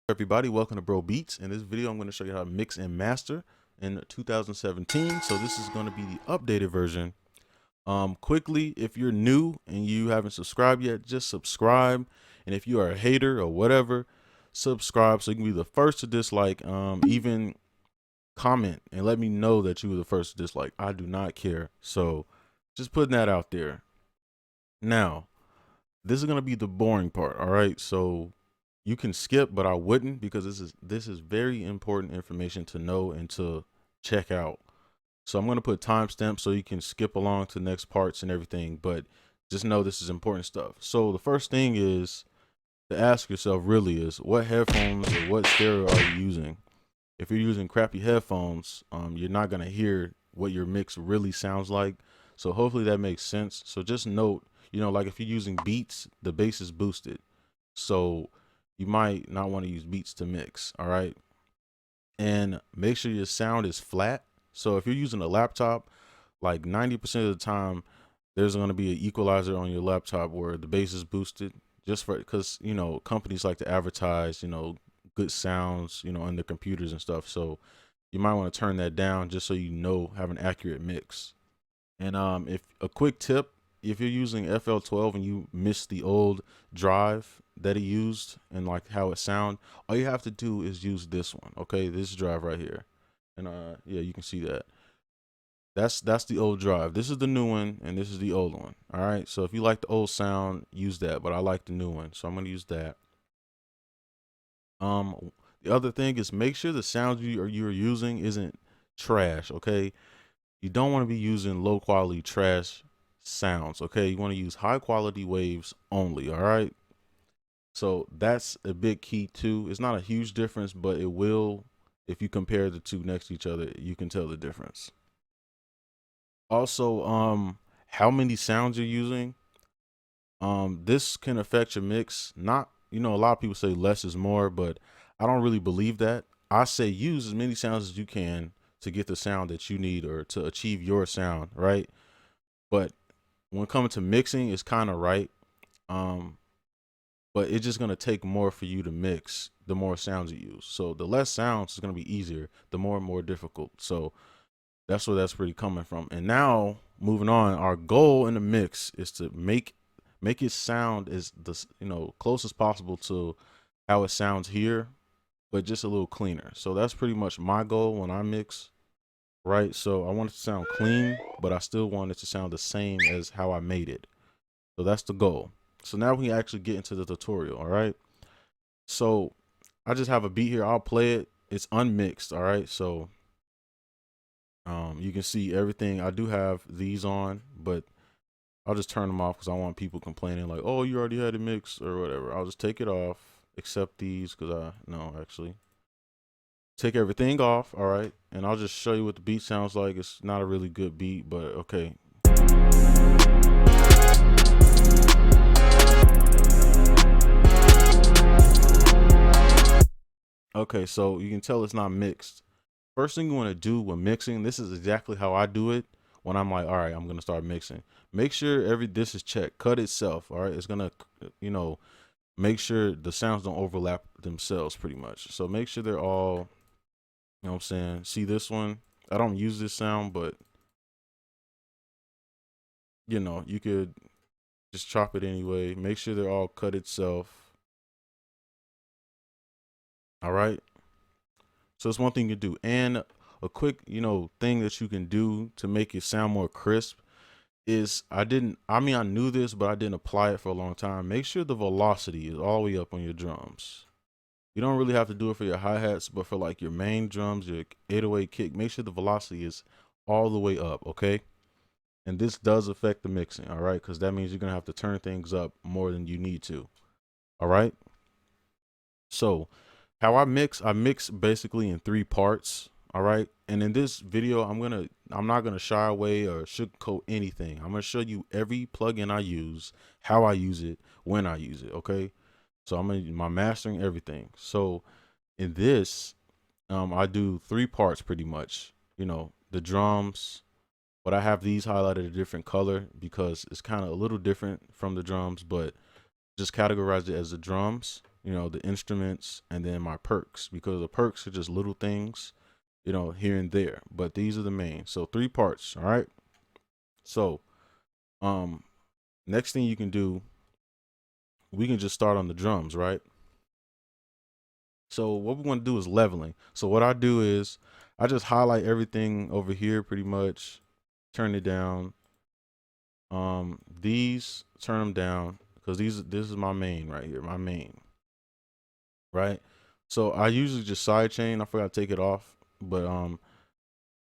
Everybody, welcome to Bro Beats. In this video I'm going to show you how to mix and master in 2017. So this is going to be the updated version. Quickly, if you're new and you haven't subscribed yet, just subscribe. And if you are a hater or whatever, subscribe so you can be the first to dislike. Even comment and let me know that you were the first to dislike. I do not care. So just putting that out there. Now, this is going to be the boring part. All right. So you can skip, but I wouldn't, because this is very important information to know and to check out. So I'm going to put timestamps so you can skip along to the next parts and everything, but just know this is important stuff. So the first thing is to ask yourself really is, what headphones or what stereo are you using? If you're using crappy headphones, you're not going to hear what your mix really sounds like. So hopefully that makes sense. So just note, like if you're using Beats, the bass is boosted. So you might not want to use Beats to mix. All right. And make sure your sound is flat. So if you're using a laptop, like 90% of the time, there's going to be an equalizer on your laptop where the bass is boosted, just for, because, companies like to advertise, good sounds, on their computers and stuff. So you might want to turn that down just so have an accurate mix. And if a quick tip, if you're using FL12 and you miss the old drive that it used and like how it sound, all you have to do is use this one. Okay, this drive right here. And yeah, you can see that. That's the old drive. This is the new one and this is the old one. All right. So if you like the old sound, use that, but I like the new one. So I'm going to use that. The other thing is, make sure the sounds you're using isn't trash. Okay. You don't want to be using low quality trash sounds. Okay. You want to use high quality waves only. All right. So that's a big key too. It's not a huge difference, but it will, if you compare the two next to each other, you can tell the difference. Also, how many sounds you're using. This can affect your mix. Not, a lot of people say less is more, but I don't really believe that. I say use as many sounds as you can to get the sound that you need or to achieve your sound, right? But when it comes to mixing, it's kind of right. But it's just going to take more for you to mix the more sounds you use. So the less sounds is going to be easier, the more and more difficult. So that's where that's pretty coming from. And now moving on, our goal in the mix is to make it sound as close as possible to how it sounds here, but just a little cleaner. So that's pretty much my goal when I mix, right? So I want it to sound clean, but I still want it to sound the same as how I made it. So that's the goal. So now we can actually get into the tutorial. All right. So I just have a beat here. I'll play it. It's unmixed. All right. So you can see everything. I do have these on, but I'll just turn them off because I want people complaining like, oh, you already had it mixed or whatever. I'll just take it off, except these, because actually take everything off. All right. And I'll just show you what the beat sounds like. It's not a really good beat, but okay. Okay, so you can tell it's not mixed. First thing you want to do when mixing, this is exactly how I do it when I'm like, all right, I'm going to start mixing. Make sure this is checked. Cut itself, all right? It's going to, make sure the sounds don't overlap themselves pretty much. So make sure they're all, you know what I'm saying? See this one? I don't use this sound, but, you could just chop it anyway. Make sure they're all cut itself. All right. So it's one thing you do. And a quick, thing that you can do to make it sound more crisp is I knew this, but I didn't apply it for a long time. Make sure the velocity is all the way up on your drums. You don't really have to do it for your hi-hats, but for like your main drums, your 808 kick, make sure the velocity is all the way up. Okay. And this does affect the mixing. All right. Because that means you're going to have to turn things up more than you need to. All right. So how I mix basically in 3 parts. All right. And in this video, I'm not gonna shy away or sugarcoat anything. I'm gonna show you every plugin I use, how I use it, when I use it. Okay. So my mastering everything. So in this, I do 3 parts pretty much. The drums, but I have these highlighted a different color because it's kind of a little different from the drums, but just categorize it as the drums. you know, the instruments, and then my perks, because the perks are just little things, you know, here and there, but these are the main. So 3 parts. All right. So, um, next thing you can do, we can just start on the drums, right? So what we want to do is leveling. So what I do is I just highlight everything over here pretty much, turn it down. These turn them down because this is my main right here, my main, right? So I usually just sidechain. I forgot to take it off, but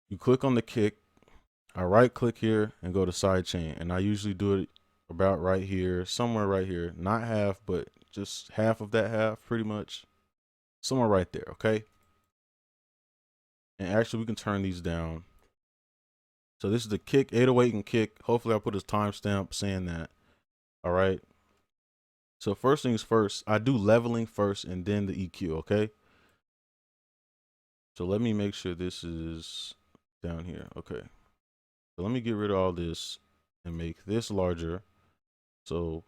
you click on the kick. I right click here and go to sidechain, and I usually do it about right here, somewhere right here, not half, but just half of that half, pretty much, somewhere right there. Okay. And actually, we can turn these down. So this is the kick, 808 and kick. Hopefully, I put a timestamp saying that. All right. So first things first, I do leveling first and then the EQ. Okay. So let me make sure this is down here. Okay. So let me get rid of all this and make this larger so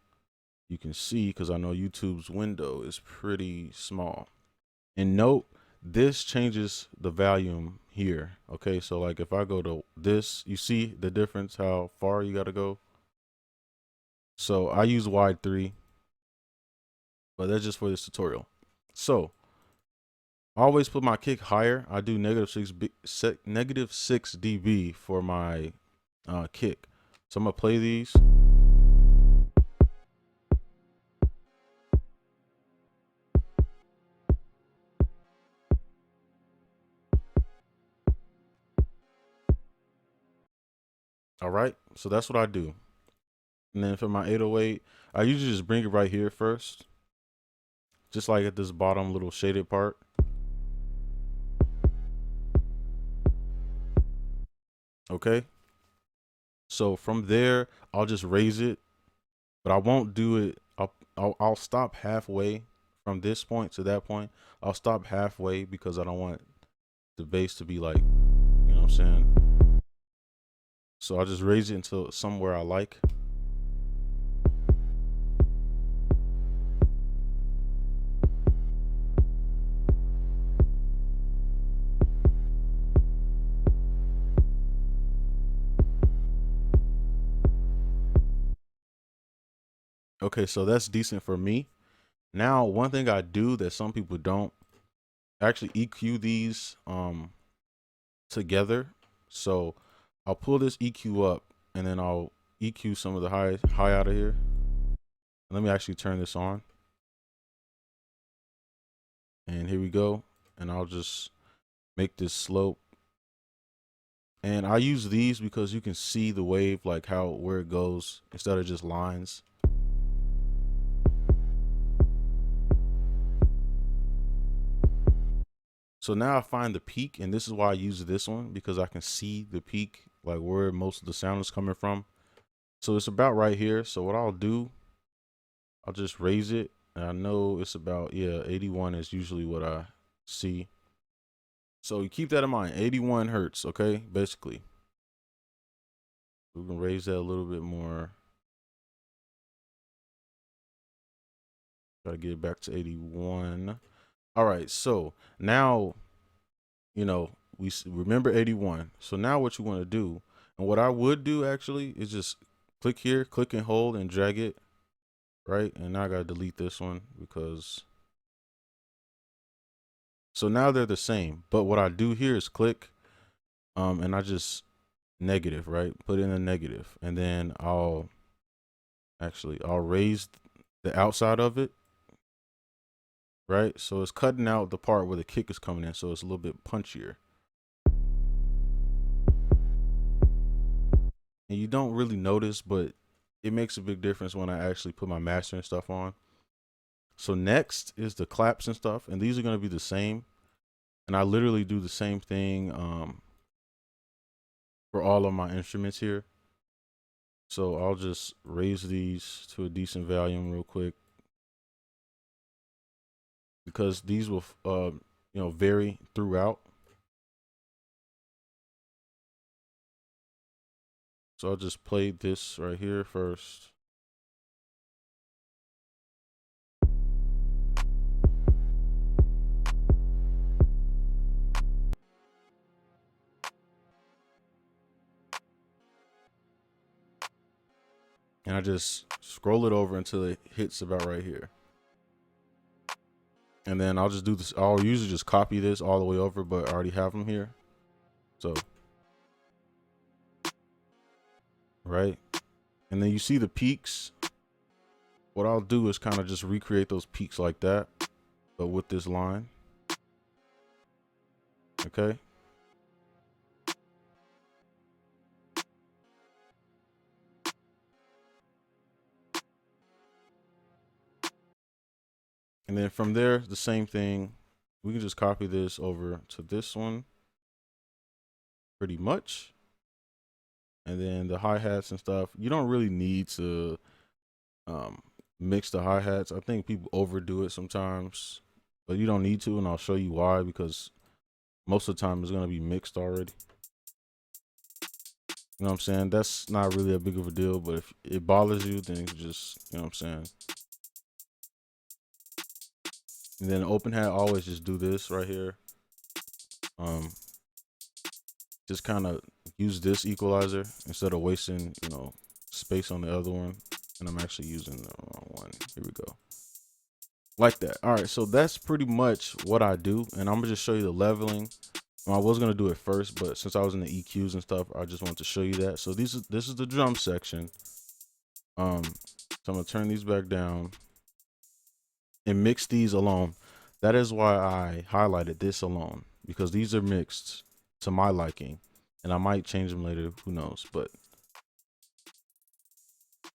you can see, because I know YouTube's window is pretty small. And note, this changes the volume here. Okay, so like if I go to this, you see the difference, how far you got to go. So I use wide 3, but that's just for this tutorial. So I always put my kick higher. I do negative 6 dB for my kick. So I'm gonna play these. All right, so that's what I do. And then for my 808, I usually just bring it right here first, just like at this bottom little shaded part. Okay. So from there, I'll just raise it, but I won't do it. I'll stop halfway from this point to that point. I'll stop halfway because I don't want the bass to be like, you know what I'm saying? So I'll just raise it until somewhere I like. Okay, so that's decent for me. Now, one thing I do that some people don't, actually EQ these together. So I'll pull this EQ up and then I'll EQ some of the high out of here. Let me actually turn this on. And here we go. And I'll just make this slope. And I use these because you can see the wave, like where it goes instead of just lines. So now I find the peak, and this is why I use this one, because I can see the peak, like where most of the sound is coming from. So it's about right here. So what I'll do, I'll just raise it. And I know it's about, yeah, 81 is usually what I see. So you keep that in mind, 81 hertz, okay, basically. We can raise that a little bit more. Gotta get it back to 81. All right, so now, you know, we remember 81. So now what you want to do, and what I would do actually is just click here, click and hold and drag it, right? And now I gotta delete this one because, so now they're the same. But what I do here is click, and I just negative, right? Put in a negative, and then I'll raise the outside of it, right? So it's cutting out the part where the kick is coming in, so it's a little bit punchier. And you don't really notice, but it makes a big difference when I actually put my master and stuff on. So next is the claps and stuff, and these are going to be the same. And I literally do the same thing for all of my instruments here. So I'll just raise these to a decent volume real quick, because these will you know, vary throughout. So I'll just play this right here first. and I just scroll it over until it hits about right here. And then I'll just do this. I'll usually just copy this all the way over, but I already have them here. So, right. And then you see the peaks. What I'll do is kind of just recreate those peaks like that, but with this line. Okay. And then from there, the same thing. We can just copy this over to this one pretty much. And then the hi-hats and stuff, you don't really need to mix the hi-hats. I think people overdo it sometimes, but you don't need to, and I'll show you why, because most of the time it's going to be mixed already. You know what I'm saying? That's not really a big of a deal, but if it bothers you, then you just, you know what I'm saying? And then open hat, always just do this right here. Just kind of use this equalizer instead of wasting, you know, space on the other one. And I'm actually using the wrong one. Here we go. Like that. All right, so that's pretty much what I do. And I'm gonna just show you the leveling. I was gonna do it first, but since I was in the EQs and stuff, I just wanted to show you that. So this is the drum section. So I'm gonna turn these back down and mix these alone. That is why I highlighted this alone, because these are mixed to my liking, and I might change them later, who knows. But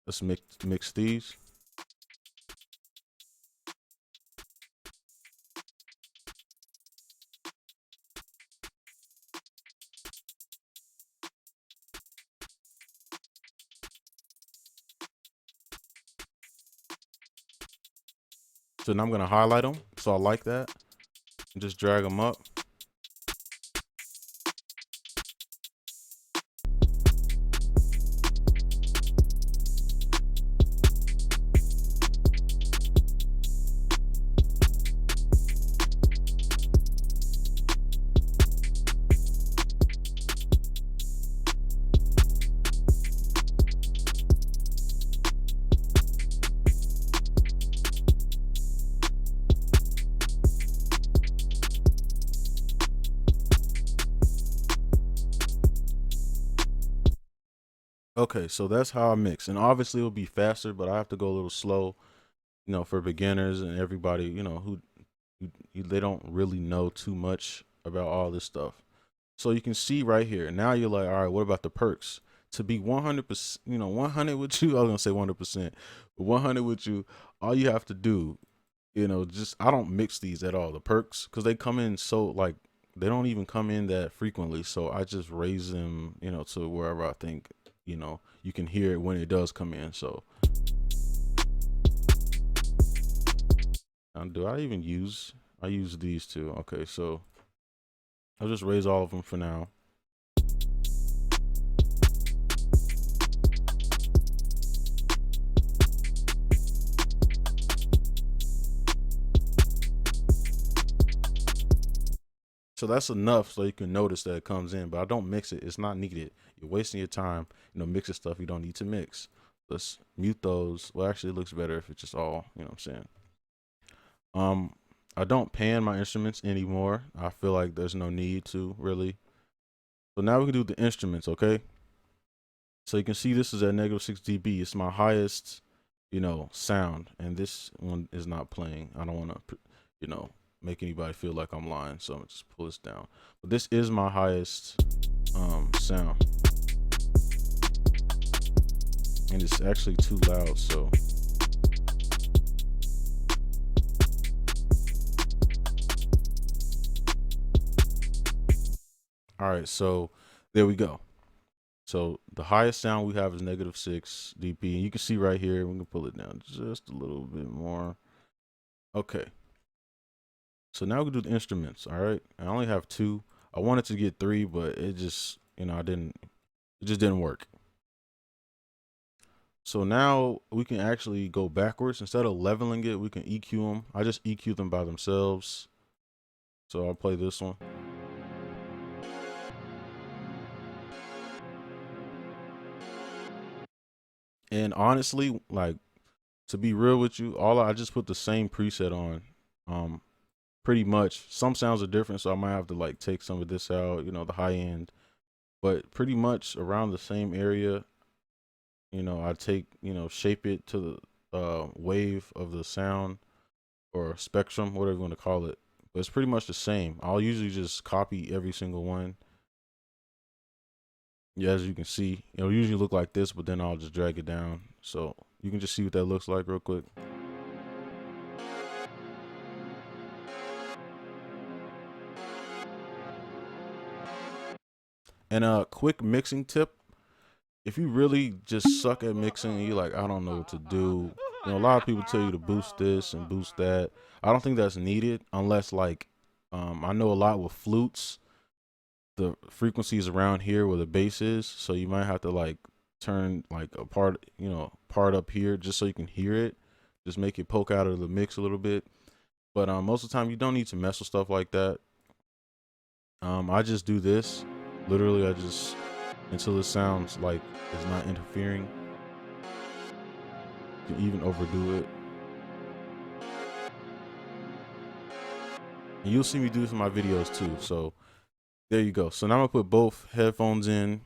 let's mix these. So now I'm gonna highlight them, so I like that, and just drag them up. Okay, so that's how I mix, and obviously it'll be faster, but I have to go a little slow, you know, for beginners and everybody, you know, who they don't really know too much about all this stuff. So you can see right here. Now you're like, all right, what about the perks? To be 100%, you know, 100 with you, I was gonna say 100%, but 100 with you, all you have to do, you know, just I don't mix these at all. The perks, because they come in so like they don't even come in that frequently. So I just raise them, you know, to wherever I think, you know, you can hear it when it does come in. So do I even use? I use these two. Okay, so I'll just raise all of them for now. So that's enough so you can notice that it comes in, but I don't mix it. It's not needed. You're wasting your time, you know, mixing stuff you don't need to mix. Let's mute those. Well, actually it looks better if it's just all, you know what I'm saying? I don't pan my instruments anymore. I feel like there's no need to really. So now we can do the instruments, okay? So you can see this is at -6 dB. It's my highest, you know, sound, and this one is not playing. I don't want to, you know, make anybody feel like I'm lying, so I'm gonna just pull this down. But this is my highest sound, and it's actually too loud, so all right, so there we go. So the highest sound we have is -6 dB, and you can see right here, we can pull it down just a little bit more. Okay. So now we can do the instruments. All right. I only have 2. I wanted to get 3, but it just, you know, it just didn't work. So now we can actually go backwards. Instead of leveling it, we can EQ them. I just EQ them by themselves. So I'll play this one. And honestly, like, to be real with you, I just put the same preset on. Pretty much. Some sounds are different, so I might have to like take some of this out, the high end. But pretty much around the same area, I take, shape it to the wave of the sound or spectrum, whatever you want to call it. But it's pretty much the same. I'll usually just copy every single one. Yeah, as you can see, it'll usually look like this, but then I'll just drag it down. So you can just see what that looks like real quick. And a quick mixing tip. If you really just suck at mixing and you're like, I don't know what to do, a lot of people tell you to boost this and boost that. I don't think that's needed unless like, I know a lot with flutes, the frequencies around here where the bass is. So you might have to like turn like a part up here just so you can hear it. Just make it poke out of the mix a little bit. But most of the time you don't need to mess with stuff like that. I just do this. Literally, I just, until it sounds like it's not interfering. You can even overdo it. And you'll see me do this in my videos too. So there you go. So now I'm gonna put both headphones in.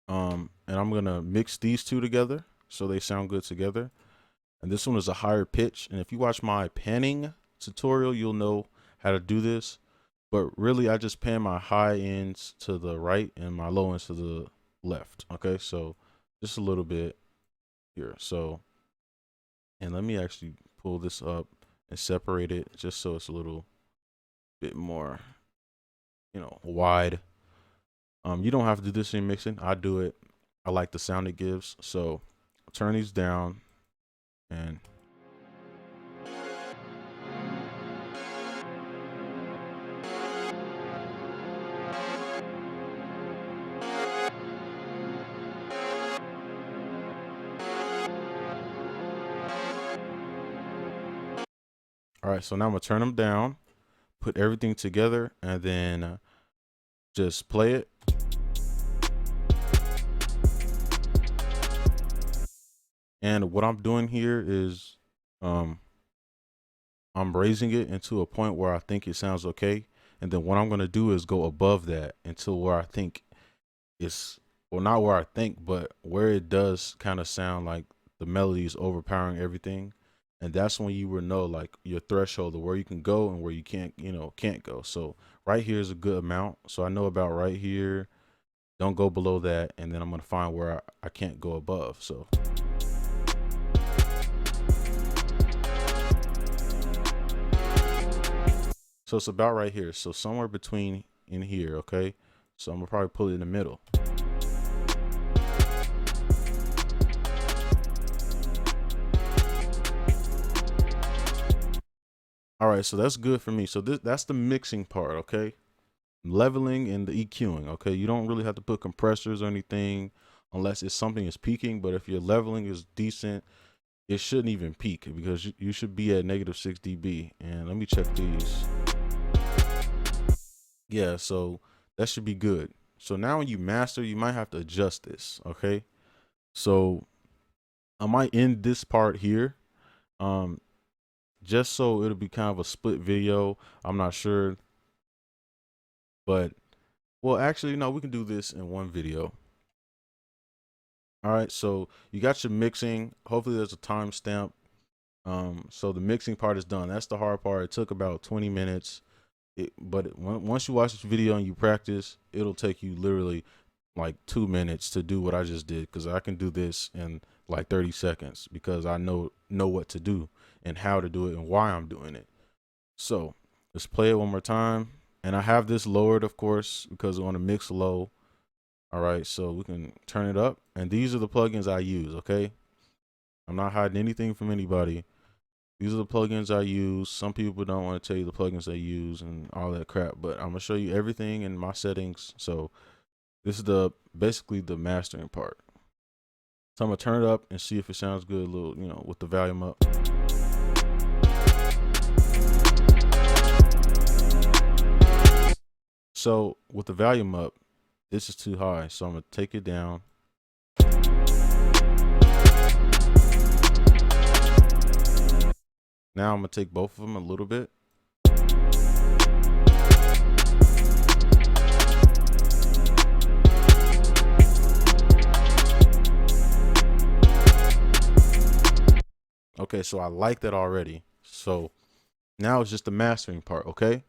And I'm gonna mix these two together so they sound good together. And this one is a higher pitch. And if you watch my panning tutorial, you'll know how to do this. But really, I just pan my high ends to the right and my low ends to the left. Okay, so just a little bit here. So, and let me actually pull this up and separate it just so it's a little bit more, wide. You don't have to do this in mixing. I do it. I like the sound it gives. So turn these down and all right, so now I'm gonna turn them down, put everything together, and then just play it. And what I'm doing here is I'm raising it into a point where I think it sounds okay. And then what I'm gonna do is go above that until where I think it's, well, not where I think, but where it does kind of sound like the melody is overpowering everything. And that's when you will know like your threshold of where you can go and where you can't go. So right here is a good amount. So I know about right here, don't go below that. And then I'm going to find where I can't go above. So it's about right here. So somewhere between in here. Okay. So I'm gonna probably pull it in the middle. All right, so that's good for me. So that's the mixing part, okay? Leveling and the EQing, okay? You don't really have to put compressors or anything unless it's something is peaking, but if your leveling is decent, it shouldn't even peak because you should be at -6 dB. And let me check these. Yeah, so that should be good. So now when you master, you might have to adjust this, okay? So I might end this part here. Just so it'll be kind of a split video. I'm not sure, but well, actually, no, we can do this in one video. All right, so you got your mixing. Hopefully there's a timestamp. So the mixing part is done. That's the hard part. It took about 20 minutes. Once you watch this video and you practice, it'll take you literally like 2 minutes to do what I just did, because I can do this in like 30 seconds because I know what to do and how to do it and why I'm doing it. So let's play it one more time. And I have this lowered, of course, because I want to mix low. All right, so we can turn it up. And these are the plugins I use, okay? I'm not hiding anything from anybody. These are the plugins I use. Some people don't want to tell you the plugins they use and all that crap, but I'm gonna show you everything in my settings. So this is basically the mastering part. So I'm gonna turn it up and see if it sounds good, a little, with the volume up. So with the volume up, this is too high. So I'm gonna take it down. Now I'm gonna take both of them a little bit. Okay, so I like that already. So now it's just the mastering part, okay?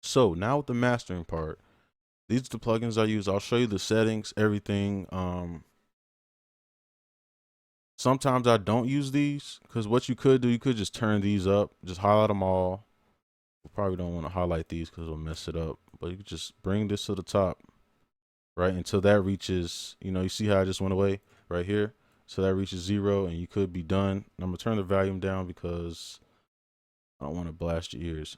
So now with the mastering part, these are the plugins I use. I'll show you the settings, everything. Sometimes I don't use these because what you could do, you could just turn these up, just highlight them all. We probably don't want to highlight these because it'll mess it up, but you could just bring this to the top, right? Until that reaches, you see how I just went away right here? So that reaches 0 and you could be done. I'm gonna turn the volume down because I don't want to blast your ears.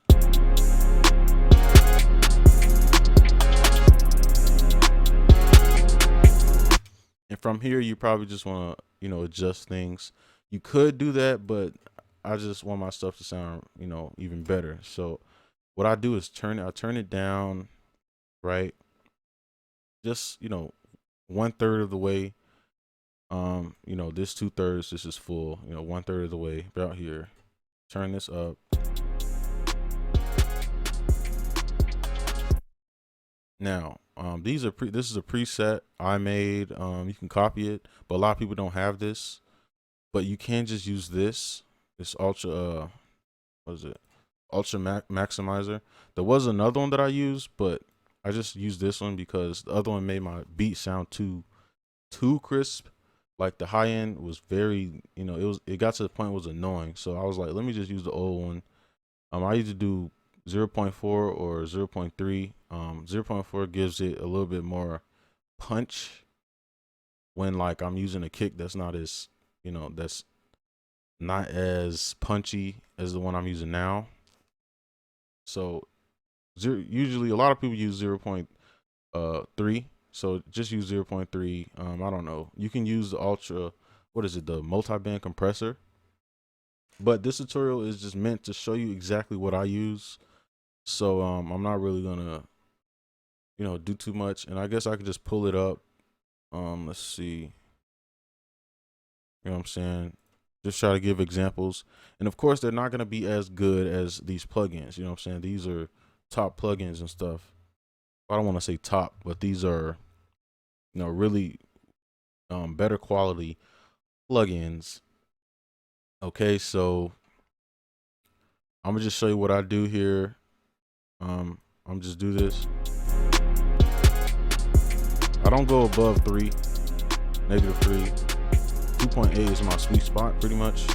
And from here, you probably just want to, adjust things. You could do that, but I just want my stuff to sound, even better. So what I do is I turn it down, right? Just, 1/3 of the way. This 2/3, this is full, 1/3 of the way about here. Turn this up. Now, this is a preset I made. You can copy it, but a lot of people don't have this. But you can just use this ultra maximizer. There was another one that I used, but I just used this one because the other one made my beat sound too crisp. Like the high end was very, it got to the point it was annoying. So I was like, let me just use the old one. I used to do 0.4 or 0.3. 0.4 gives it a little bit more punch when like I'm using a kick that's not as, that's not as punchy as the one I'm using now. So usually a lot of people use 0.3. So just use 0.3. I don't know. You can use the the multi-band compressor. But this tutorial is just meant to show you exactly what I use. So I'm not really gonna, do too much. And I guess I could just pull it up. Let's see. You know what I'm saying? Just try to give examples. And of course, they're not gonna be as good as these plugins. You know what I'm saying? These are top plugins and stuff. I don't want to say top, but these are, really better quality plugins. Okay, so I'm gonna just show you what I do here. I'm just do this. I don't go above 3, -3. 2.8 is my sweet spot, pretty much.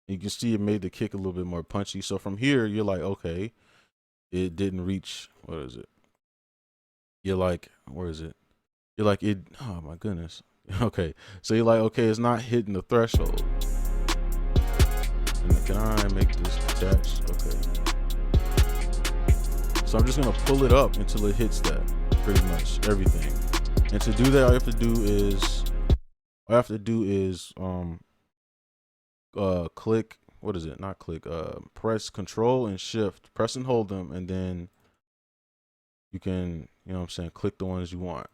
You can see it made the kick a little bit more punchy. So from here, you're like, okay, it didn't reach. What is it? You're like, where is it? You're like, oh my goodness. Okay, so you're like, okay, it's not hitting the threshold. And can I make this detached? Okay. So I'm just gonna pull it up until it hits that, pretty much everything. And to do that, all I have to do is click, what is it? Not click, press Control and Shift, press and hold them, and then you can, click the ones you want.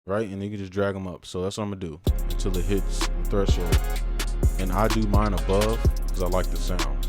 Right? And then you can just drag them up. So that's what I'm gonna do until it hits the threshold. And I do mine above because I like the sound.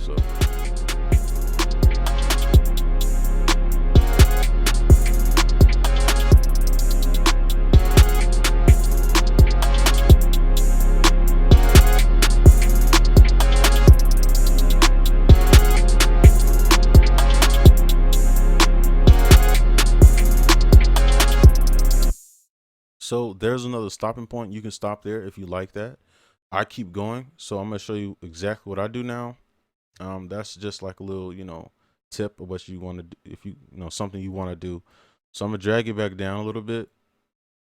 So there's another stopping point. You can stop there if you like that. I keep going. So I'm going to show you exactly what I do now. That's just like a little, tip of what you want to do. If something you want to do. So I'm going to drag it back down a little bit,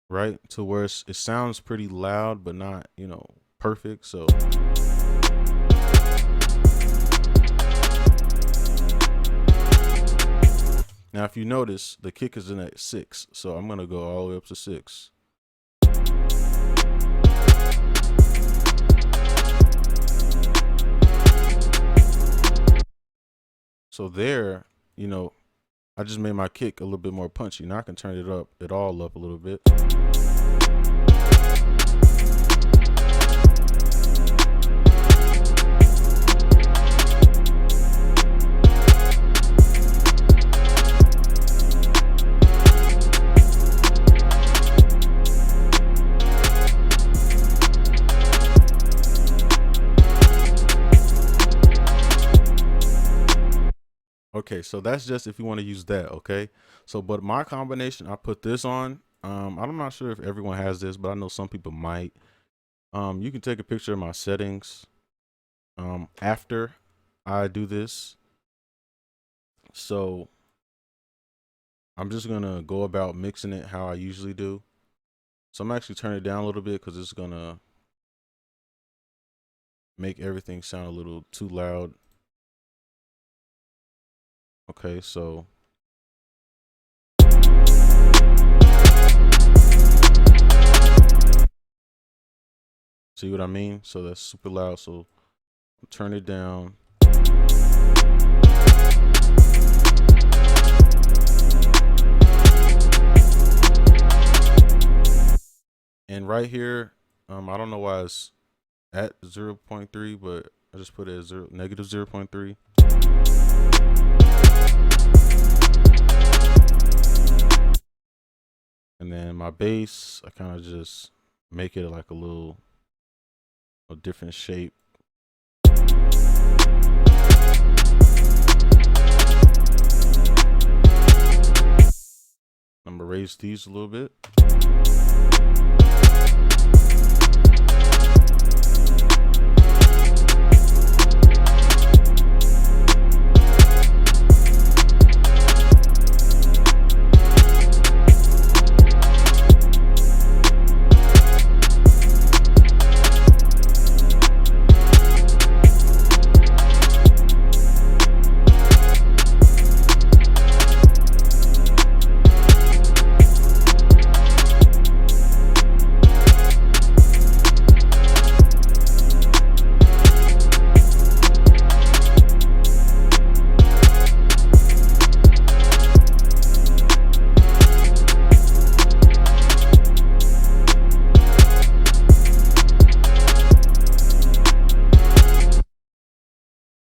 right? To where it sounds pretty loud, but not, perfect. So now, if you notice, the kick is in at 6. So I'm going to go all the way up to 6. So there, I just made my kick a little bit more punchy. Now I can turn it up a little bit. Okay, so that's just if you want to use that, okay? So, but my combination, I put this on. I'm not sure if everyone has this, but I know some people might. You can take a picture of my settings after I do this. So I'm just gonna go about mixing it how I usually do. So I'm actually turning it down a little bit because it's gonna make everything sound a little too loud. Okay, so see what I mean? So that's super loud. So turn it down. And right here, I don't know why it's at 0.3, but I just put it as negative 0.3. And then my bass, I kind of just make it like a different shape. I'm gonna raise these a little bit.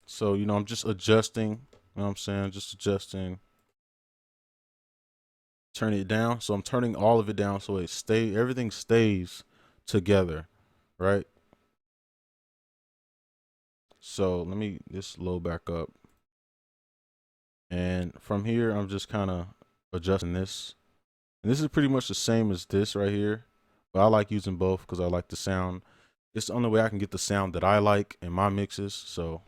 So, I'm just adjusting, you know what I'm saying? Just adjusting. Turn it down. So I'm turning all of it down so everything stays together, right? So let me just load back up. And from here, I'm just kind of adjusting this. And this is pretty much the same as this right here. But I like using both because I like the sound. It's the only way I can get the sound that I like in my mixes. So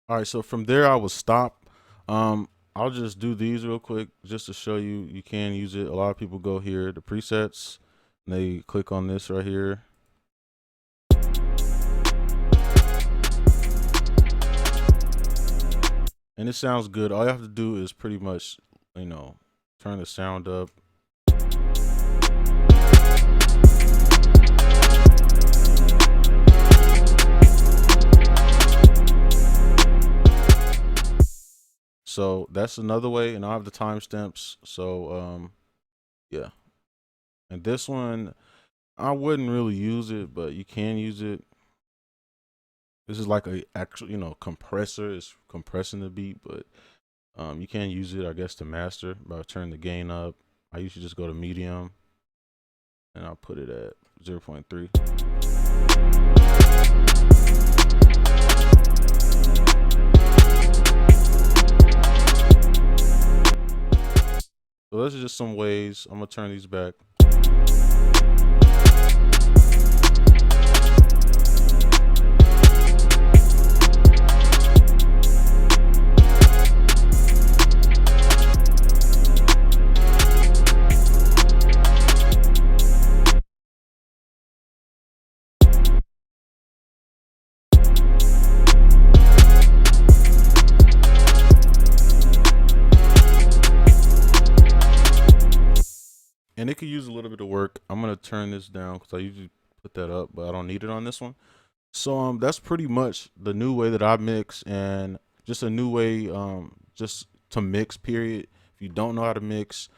all right, so from there I will stop. I'll just do these real quick just to show you can use it. A lot of people go here, the presets, and they click on this right here. And it sounds good. All you have to do is pretty much, turn the sound up. So that's another way, and I have the timestamps. So yeah. And this one, I wouldn't really use it, but you can use it. This is like a actual, compressor. It's compressing the beat, but you can use it, I guess, to master by turning the gain up. I usually just go to medium, and I'll put it at 0.3. So those are just some ways. I'm gonna turn these back. could use a little bit of work. I'm gonna turn this down because I usually put that up, but I don't need it on this one. So that's pretty much the new way that I mix, and just a new way just to mix, period. If you don't know how to mix,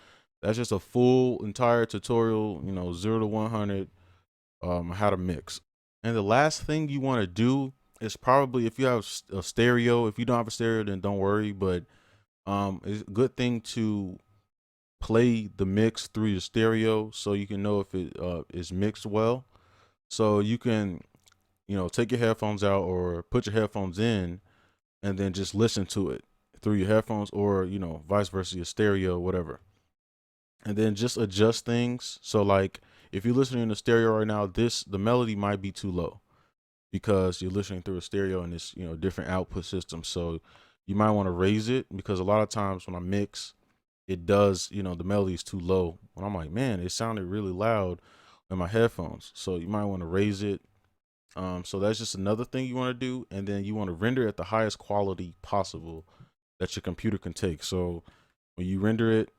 that's just a full entire tutorial, 0 to 100 how to mix. And the last thing you want to do is probably, if you have a stereo. If you don't have a stereo, then don't worry, but it's a good thing to play the mix through your stereo so you can know if it is mixed well. So you can, take your headphones out or put your headphones in and then just listen to it through your headphones, or, vice versa, your stereo, whatever. And then just adjust things. So like if you're listening to stereo right now, the melody might be too low because you're listening through a stereo and it's, different output system. So you might want to raise it, because a lot of times when I mix, it does, the melody is too low. And I'm like, man, it sounded really loud in my headphones. So you might want to raise it. So that's just another thing you want to do. And then you want to render at the highest quality possible that your computer can take. So when you render it,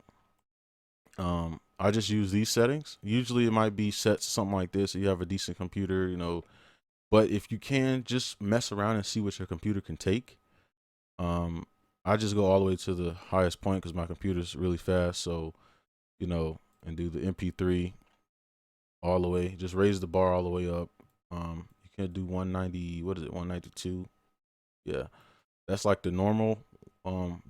I just use these settings. Usually it might be set to something like this. So you have a decent computer, but if you can, just mess around and see what your computer can take. I just go all the way to the highest point because my computer's really fast. So, and do the MP3 all the way. Just raise the bar all the way up. You can do 190. What is it? 192. Yeah, that's like the normal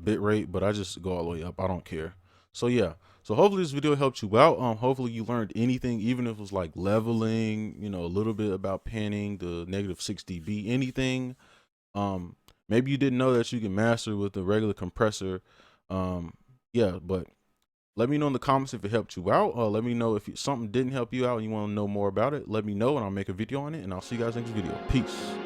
bit rate, but I just go all the way up. I don't care. So yeah. So hopefully this video helped you out. Hopefully you learned anything, even if it was like leveling, a little bit about panning, the -6 dB, anything. Maybe you didn't know that you can master with a regular compressor. Yeah, but let me know in the comments if it helped you out. Let me know if something didn't help you out and you want to know more about it. Let me know and I'll make a video on it, and I'll see you guys next video. Peace.